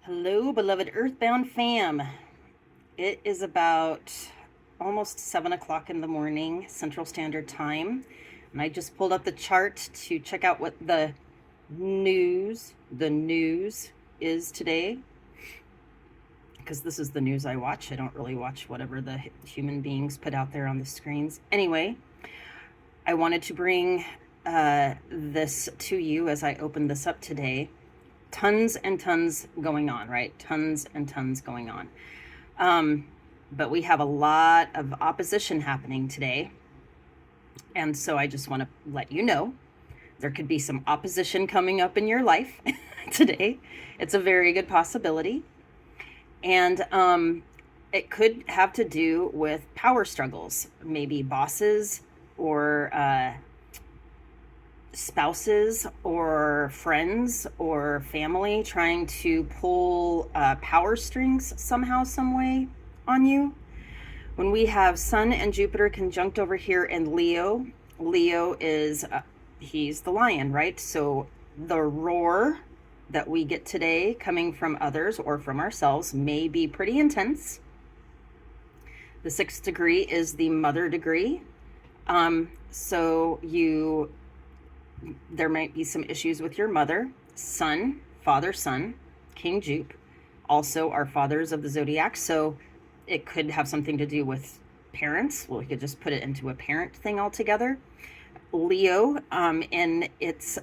Hello, beloved Earthbound fam. It is about almost 7 o'clock in the morning, Central Standard Time. And I just pulled up the chart to check out what the news is today. Because this is the news I watch. I don't really watch whatever the human beings put out there on the screens. Anyway, I wanted to bring this to you as I open this up today. Tons and tons going on, right? Tons and tons going on. But we have a lot of opposition happening today. And so I just want to let you know there could be some opposition coming up in your life today. It's a very good possibility. And it could have to do with power struggles, maybe bosses or spouses or friends or family trying to pull power strings somehow, some way on you. When we have Sun and Jupiter conjunct over here in Leo, Leo is, he's the lion, right? So the roar that we get today coming from others or from ourselves may be pretty intense. The 6th degree is the mother degree. So there might be some issues with your mother. Sun, father, Sun, King Jupe, also are fathers of the zodiac. So it could have something to do with parents. Well, we could just put it into a parent thing altogether. Leo, in its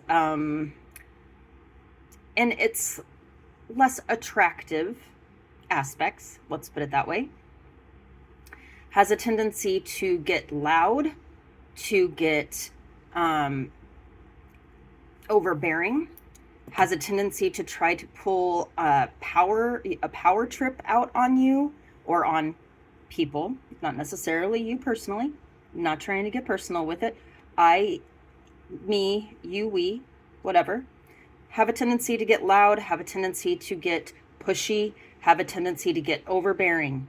less attractive aspects, let's put it that way, has a tendency to get loud, to get overbearing, has a tendency to try to pull a power trip out on you or on people, not necessarily you personally. I'm not trying to get personal with it. I, me, you, we, whatever, have a tendency to get loud, have a tendency to get pushy, have a tendency to get overbearing.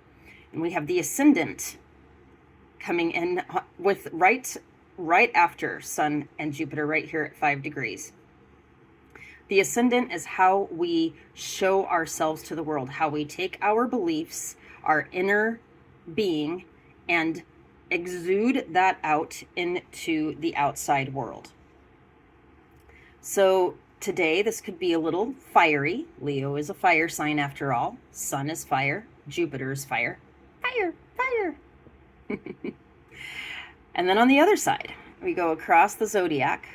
And we have the ascendant coming in with right after Sun and Jupiter right here at 5 degrees. The ascendant is how we show ourselves to the world, how we take our beliefs, our inner being, and exude that out into the outside world. So today, this could be a little fiery. Leo is a fire sign after all. Sun is fire. Jupiter is fire. Fire, fire. And then on the other side, we go across the zodiac,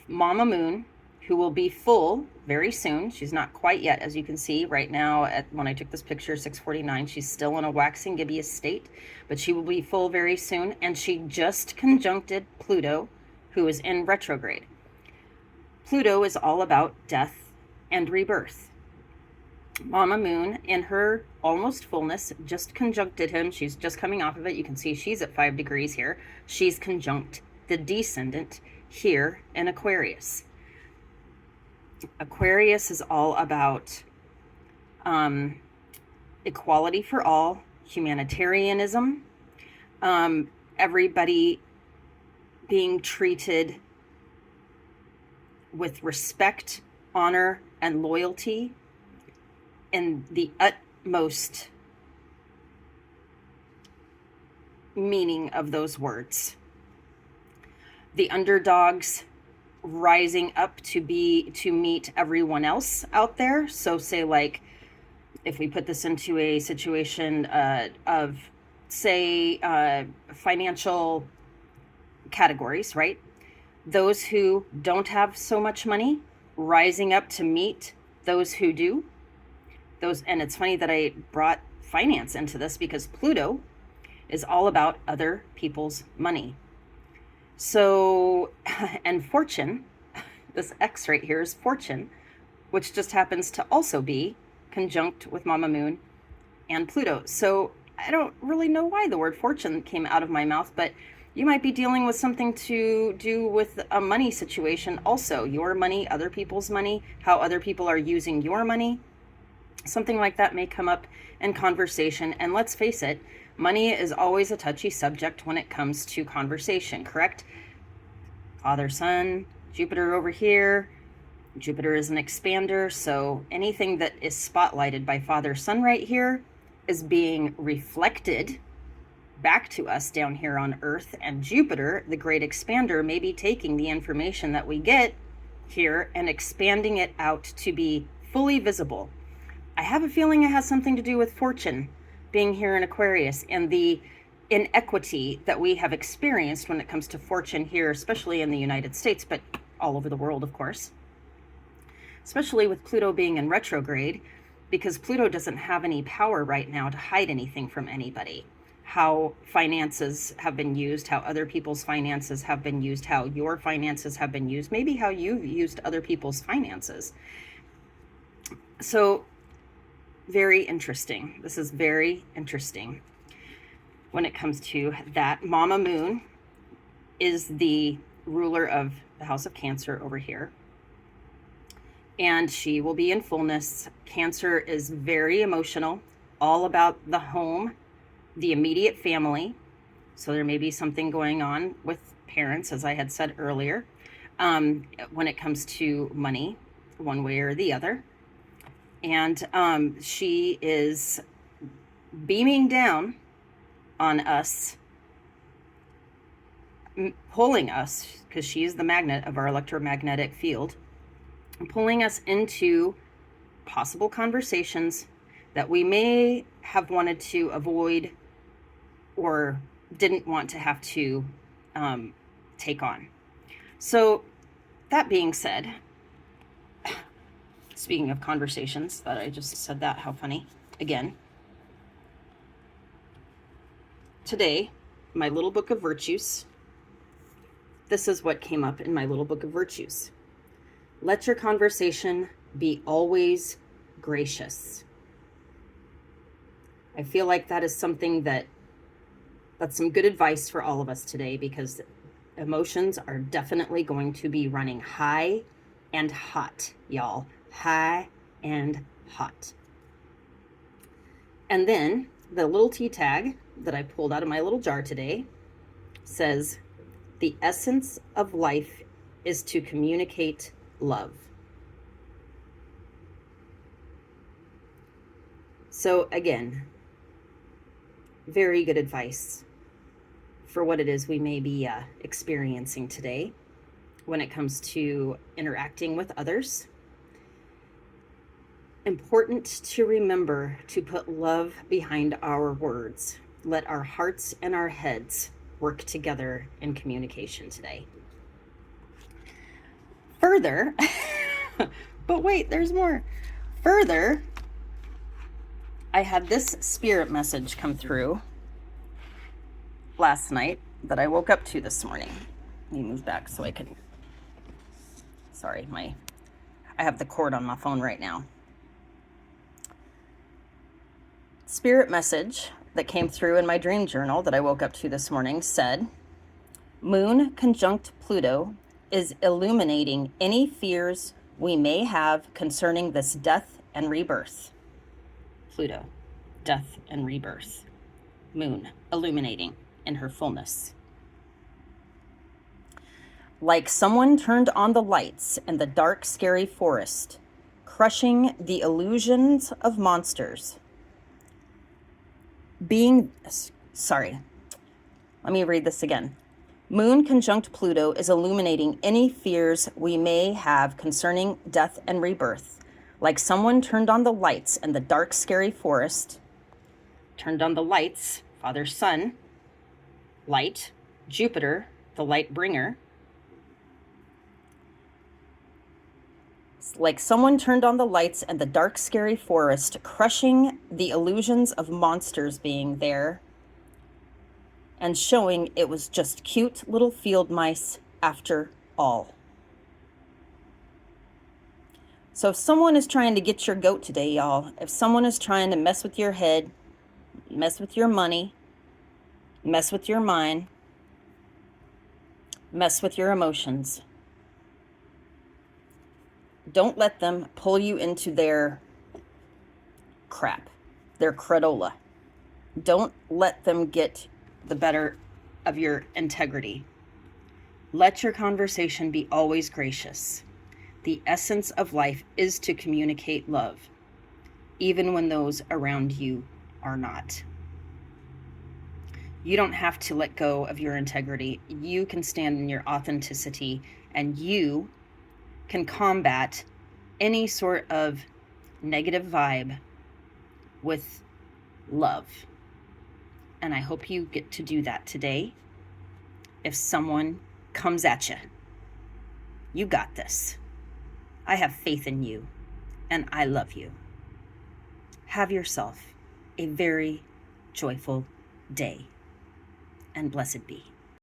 Mama Moon, who will be full very soon. She's not quite yet, as you can see right now when I took this picture, 6:49. She's still in a waxing gibbous state, but she will be full very soon. And she just conjuncted Pluto, who is in retrograde. Pluto is all about death and rebirth. Mama Moon, in her almost fullness, just conjuncted him. She's just coming off of it. You can see she's at 5 degrees here. She's conjunct the descendant here in Aquarius. Aquarius is all about equality for all, humanitarianism, everybody being treated with respect, honor, and loyalty in the utmost meaning of those words. The underdogs rising up to meet everyone else out there. So say, like, if we put this into a situation of, say, financial categories, right? Those who don't have so much money rising up to meet those who do. And it's funny that I brought finance into this because Pluto is all about other people's money. So, and fortune, this X right here is fortune, which just happens to also be conjunct with Mama Moon and Pluto. So I don't really know why the word fortune came out of my mouth, but you might be dealing with something to do with a money situation also. Your money, other people's money, how other people are using your money. Something like that may come up in conversation. And let's face it, money is always a touchy subject when it comes to conversation, correct? Father, Sun, Jupiter over here. Jupiter is an expander, so anything that is spotlighted by Father Sun right here is being reflected back to us down here on Earth, and Jupiter, the great expander, may be taking the information that we get here and expanding it out to be fully visible. I have a feeling it has something to do with fortune being here in Aquarius and the inequity that we have experienced when it comes to fortune here, especially in the United States, but all over the world, of course. Especially with Pluto being in retrograde, because Pluto doesn't have any power right now to hide anything from anybody. How finances have been used, how other people's finances have been used, how your finances have been used, maybe how you've used other people's finances. So, very interesting. This is very interesting when it comes to that. Mama Moon is the ruler of the House of Cancer over here, and she will be in fullness. Cancer is very emotional, all about the home, the immediate family. So there may be something going on with parents, as I had said earlier, when it comes to money, one way or the other. And she is beaming down on us, pulling us, because she is the magnet of our electromagnetic field, pulling us into possible conversations that we may have wanted to avoid or didn't want to have to take on. So that being said, speaking of conversations, that I just said that, how funny, again. Today, my little book of virtues, this is what came up in my little book of virtues. Let your conversation be always gracious. I feel like that is something that's some good advice for all of us today, because emotions are definitely going to be running high and hot, y'all. High and hot. And then the little tea tag that I pulled out of my little jar today says, the essence of life is to communicate love. So again, very good advice for what it is we may be experiencing today when it comes to interacting with others. Important to remember to put love behind our words. Let our hearts and our heads work together in communication today. Further, but wait, there's more. Further, I had this spirit message come through last night that I woke up to this morning. Let me move back so I can, sorry, I have the cord on my phone right now. Spirit message that came through in my dream journal that I woke up to this morning said, Moon conjunct Pluto is illuminating any fears we may have concerning this death and rebirth. Pluto, death and rebirth. Moon, illuminating in her fullness. Like someone turned on the lights in the dark, scary forest, crushing the illusions of monsters. Let me read this again. Moon conjunct Pluto is illuminating any fears we may have concerning death and rebirth. Like someone turned on the lights in the dark, scary forest. Turned on the lights, Father Sun, light, Jupiter, the light bringer. Like someone turned on the lights in the dark, scary forest, crushing the illusions of monsters being there and showing it was just cute little field mice after all. So if someone is trying to get your goat today, y'all, if someone is trying to mess with your head, mess with your money, mess with your mind, mess with your emotions, don't let them pull you into their crap, their cradola. Don't let them get the better of your integrity. Let your conversation be always gracious. The essence of life is to communicate love, even when those around you are not. You don't have to let go of your integrity. You can stand in your authenticity, and you can combat any sort of negative vibe with love. And I hope you get to do that today. If someone comes at you, you got this. I have faith in you, and I love you. Have yourself a very joyful day, and blessed be.